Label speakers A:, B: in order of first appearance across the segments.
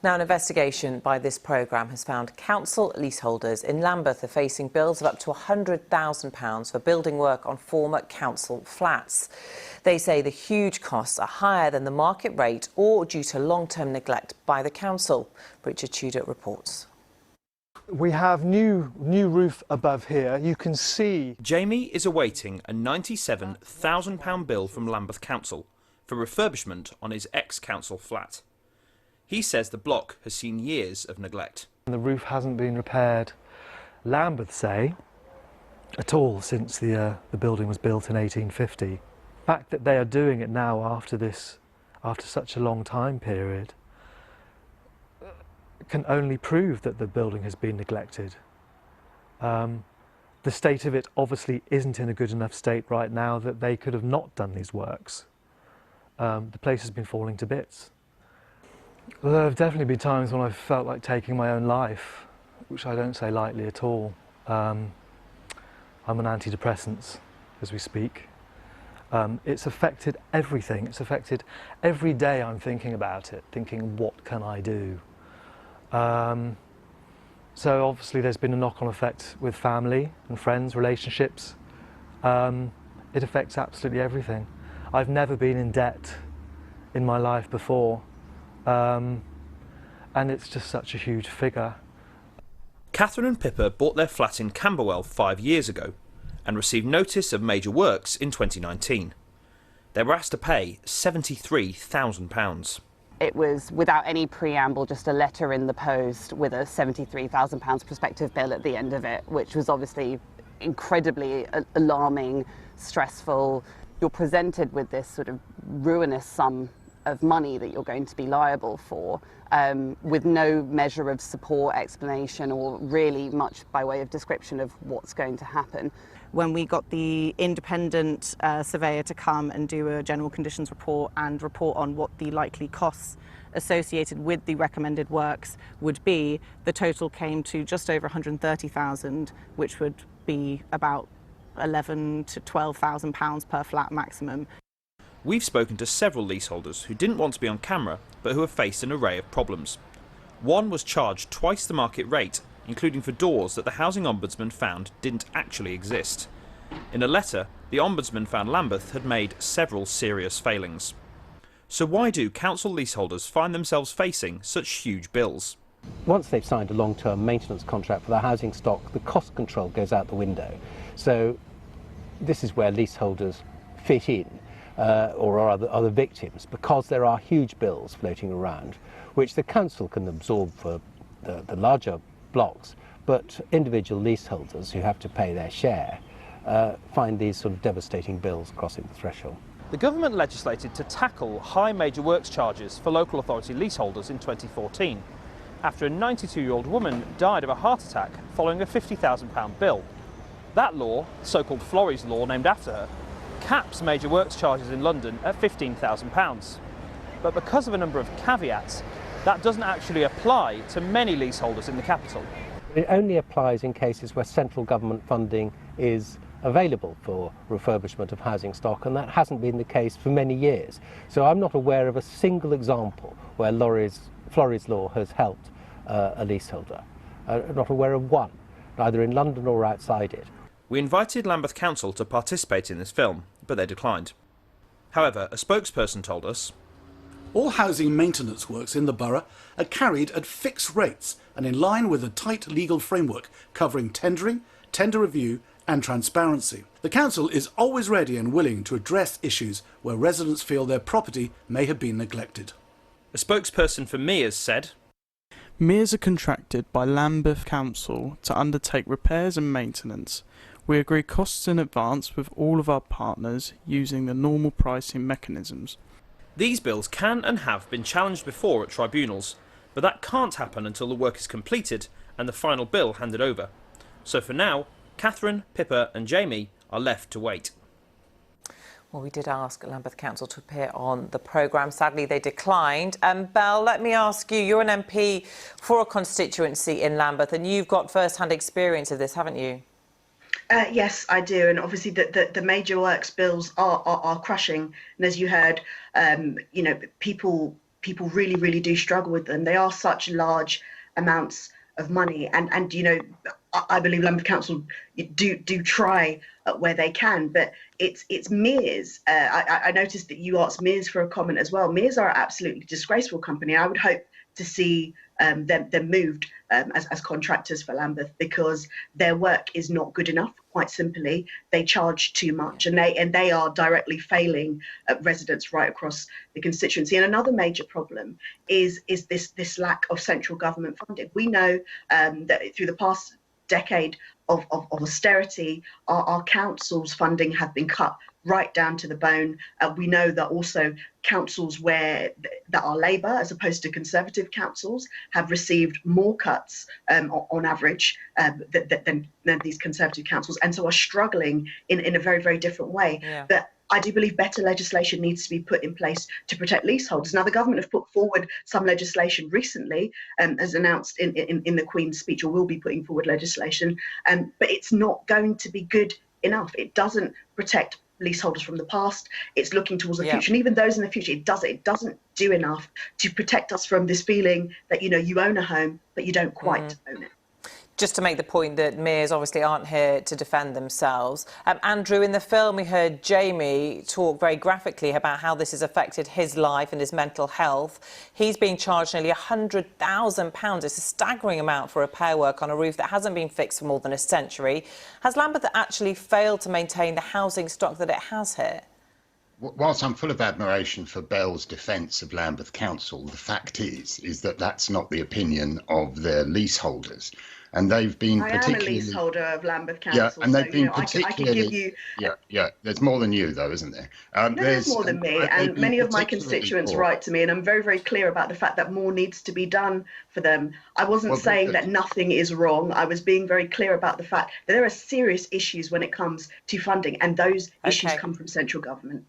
A: Now, an investigation by this programme has found council leaseholders in Lambeth are facing bills of up to £100,000 for building work on former council flats. They say the huge costs are higher than the market rate or due to long-term neglect by the council. Richard Tudor reports.
B: We have new roof above here. You can see
C: Jamie is awaiting a £97,000 bill from Lambeth Council for refurbishment on his ex-council flat. He says the block has seen years of neglect.
B: The roof hasn't been repaired, Lambeth say, at all since the building was built in 1850. The fact that they are doing it now after such a long time period can only prove that the building has been neglected. The state of it obviously isn't in a good enough state right now that they could have not done these works. The place has been falling to bits. Well, there have definitely been times when I've felt like taking my own life, which I don't say lightly at all. I'm on antidepressants as we speak. It's affected everything. It's affected every day. I'm thinking about it, thinking, what can I do? So obviously there's been a knock-on effect with family and friends, relationships. It affects absolutely everything. I've never been in debt in my life before. And it's just such a huge figure.
C: Catherine and Pippa bought their flat in Camberwell 5 years ago and received notice of major works in 2019. They were asked to pay £73,000.
D: It was without any preamble, just a letter in the post with a £73,000 prospective bill at the end of it, which was obviously incredibly alarming, stressful. You're presented with this sort of ruinous sum of money that you're going to be liable for, with no measure of support, explanation, or really much by way of description of what's going to happen.
E: When we got the independent surveyor to come and do a general conditions report and report on what the likely costs associated with the recommended works would be, the total came to just over £130,000, which would be about £11,000 to £12,000 per flat maximum.
C: We've spoken to several leaseholders who didn't want to be on camera but who have faced an array of problems. One was charged twice the market rate, including for doors that the Housing Ombudsman found didn't actually exist. In a letter, the Ombudsman found Lambeth had made several serious failings. So why do council leaseholders find themselves facing such huge bills?
F: Once they've signed a long-term maintenance contract for their housing stock, the cost control goes out the window. So this is where leaseholders fit in. Or are the victims, because there are huge bills floating around which the council can absorb for the larger blocks, but individual leaseholders who have to pay their share find these sort of devastating bills crossing the threshold.
C: The government legislated to tackle high major works charges for local authority leaseholders in 2014 after a 92-year-old woman died of a heart attack following a £50,000 bill. That law, the so-called Florey's Law named after her, caps major works charges in London at £15,000. But because of a number of caveats, that doesn't actually apply to many leaseholders in the capital.
F: It only applies in cases where central government funding is available for refurbishment of housing stock, and that hasn't been the case for many years. So I'm not aware of a single example where Florey's Law has helped a leaseholder. Not aware of one, either in London or outside it.
C: We invited Lambeth Council to participate in this film, but they declined. However, a spokesperson told us,
G: all housing maintenance works in the borough are carried at fixed rates and in line with a tight legal framework covering tendering, tender review and transparency. The council is always ready and willing to address issues where residents feel their property may have been neglected.
C: A spokesperson for Mears said,
H: Mears are contracted by Lambeth Council to undertake repairs and maintenance. We agree costs in advance with all of our partners using the normal pricing mechanisms.
C: These bills can and have been challenged before at tribunals, but that can't happen until the work is completed and the final bill handed over. So for now, Catherine, Pippa and Jamie are left to wait.
A: Well, we did ask Lambeth Council to appear on the programme. Sadly, they declined. Belle, let me ask you, you're an MP for a constituency in Lambeth and you've got first-hand experience of this, haven't you?
I: Yes, I do, and obviously the major works bills are crushing. And as you heard, you know, people people really, really do struggle with them. They are such large amounts of money, and you know, I believe Lambeth Council do try where they can, but it's Mears. I noticed that you asked Mears for a comment as well. Mears are an absolutely disgraceful company. I would hope to see them moved as contractors for Lambeth, because their work is not good enough. Quite simply, they charge too much, and they are directly failing residents right across the constituency. And another major problem is this lack of central government funding. We know that through the past decade of austerity, our councils' funding have been cut right down to the bone. We know that also councils that are Labour as opposed to Conservative councils have received more cuts on average than these Conservative councils, and so are struggling in a very, very different way.
A: Yeah.
I: But I do believe better legislation needs to be put in place to protect leaseholders. Now, the government have put forward some legislation recently, as announced in the Queen's speech, or will be putting forward legislation, but it's not going to be good enough. It doesn't protect leaseholders from the past. It's looking towards the future, and even those in the future, it doesn't do enough to protect us from this feeling that, you know, you own a home but you don't quite own it.
A: Just to make the point that Mears obviously aren't here to defend themselves. Andrew, in the film we heard Jamie talk very graphically about how this has affected his life and his mental health. He's being charged nearly £100,000. It's a staggering amount for repair work on a roof that hasn't been fixed for more than a century. Has Lambeth actually failed to maintain the housing stock that it has here?
J: Whilst I'm full of admiration for Bell's defence of Lambeth Council, the fact is that that's not the opinion of their leaseholders. And they've been particularly...
I: I am a leaseholder of Lambeth Council.
J: Yeah, and they've been
I: particularly... I can give you...
J: Yeah, there's more than you, though, isn't there?
I: No, there's more than me, and many of my constituents write to me, and I'm very, very clear about the fact that more needs to be done for them. I wasn't saying that nothing is wrong. I was being very clear about the fact that there are serious issues when it comes to funding, and those issues come from central government.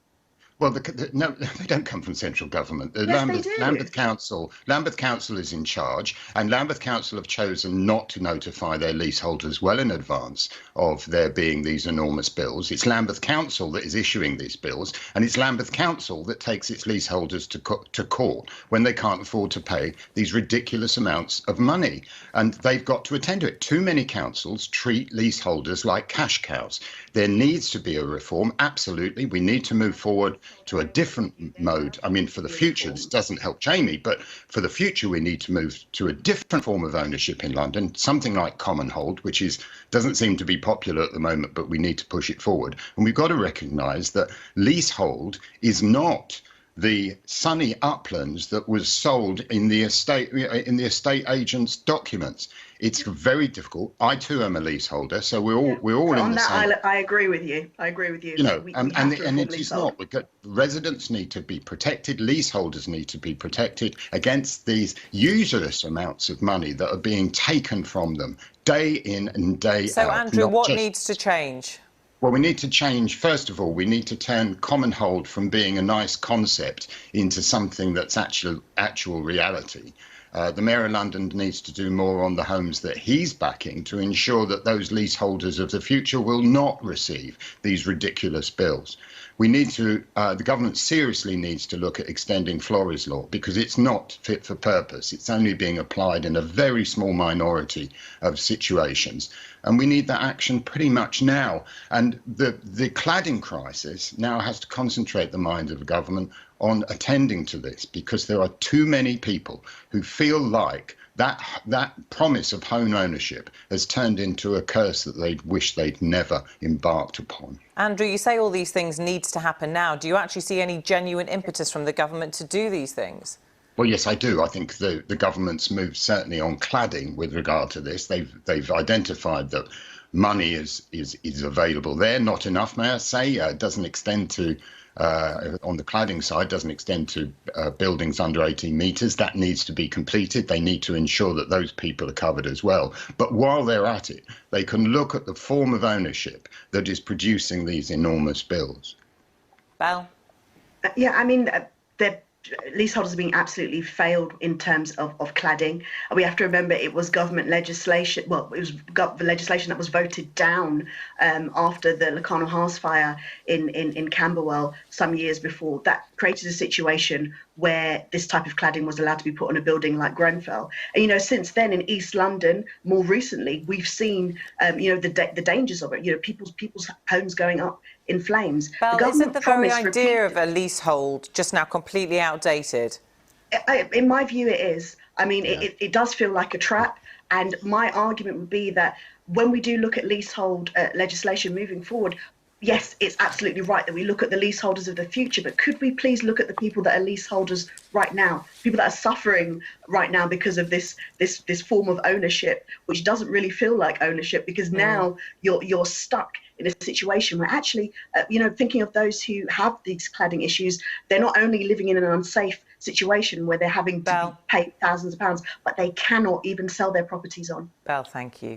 J: Well, no, they don't come from central government.
I: Yes, they do.
J: Lambeth Council is in charge, and Lambeth Council have chosen not to notify their leaseholders well in advance of there being these enormous bills. It's Lambeth Council that is issuing these bills, and it's Lambeth Council that takes its leaseholders to court when they can't afford to pay these ridiculous amounts of money, and they've got to attend to it. Too many councils treat leaseholders like cash cows. There needs to be a reform, absolutely. We need to move forward to a different mode. I mean, for the future, this doesn't help Jamie, but for the future, we need to move to a different form of ownership in London, something like common hold, which doesn't seem to be popular at the moment, but we need to push it forward. And we've got to recognise that leasehold is not the sunny uplands that was sold in the estate agent's documents. It's very difficult. I too am a leaseholder, so we're all in the same.
I: I agree with you. You
J: know, and it is not. Residents need to be protected. Leaseholders need to be protected against these useless amounts of money that are being taken from them day in and day out.
A: So, Andrew, what needs to change?
J: Well, we need to change. First of all, we need to turn common hold from being a nice concept into something that's actual reality. The Mayor of London needs to do more on the homes that he's backing to ensure that those leaseholders of the future will not receive these ridiculous bills. We need to, the government seriously needs to look at extending Flores law, because it's not fit for purpose. It's only being applied in a very small minority of situations. And we need that action pretty much now. And the cladding crisis now has to concentrate the mind of the government on attending to this, because there are too many people who feel like that promise of home ownership has turned into a curse that they wish they'd never embarked upon.
A: Andrew, you say all these things needs to happen now. Do you actually see any genuine impetus from the government to do these things?
J: Well, yes, I do. I think the government's moved certainly on cladding with regard to this. They've identified that money is available there. Not enough, may I say. It doesn't extend to on the cladding side, doesn't extend to buildings under 18 metres. That needs to be completed. They need to ensure that those people are covered as well. But while they're at it, they can look at the form of ownership that is producing these enormous bills.
A: Belle?
I: Yeah, I mean, leaseholders are being absolutely failed in terms of cladding. And we have to remember it was government legislation, well, it was the legislation that was voted down after the Locarno House fire in Camberwell some years before. That created a situation where this type of cladding was allowed to be put on a building like Grenfell. And, you know, since then in East London, more recently, we've seen, you know, the dangers of it, you know, people's homes going up in flames.
A: Well, isn't the very idea of a
I: repeatedly,
A: leasehold just now completely outdated?
I: in my view, it is. I mean, it does feel like a trap. And my argument would be that when we do look at leasehold legislation moving forward, yes, it's absolutely right that we look at the leaseholders of the future, but could we please look at the people that are leaseholders right now, people that are suffering right now because of this form of ownership, which doesn't really feel like ownership, because now you're stuck in a situation where actually, you know, thinking of those who have these cladding issues, they're not only living in an unsafe situation where they're having to pay thousands of pounds, but they cannot even sell their properties on.
A: Belle, thank you.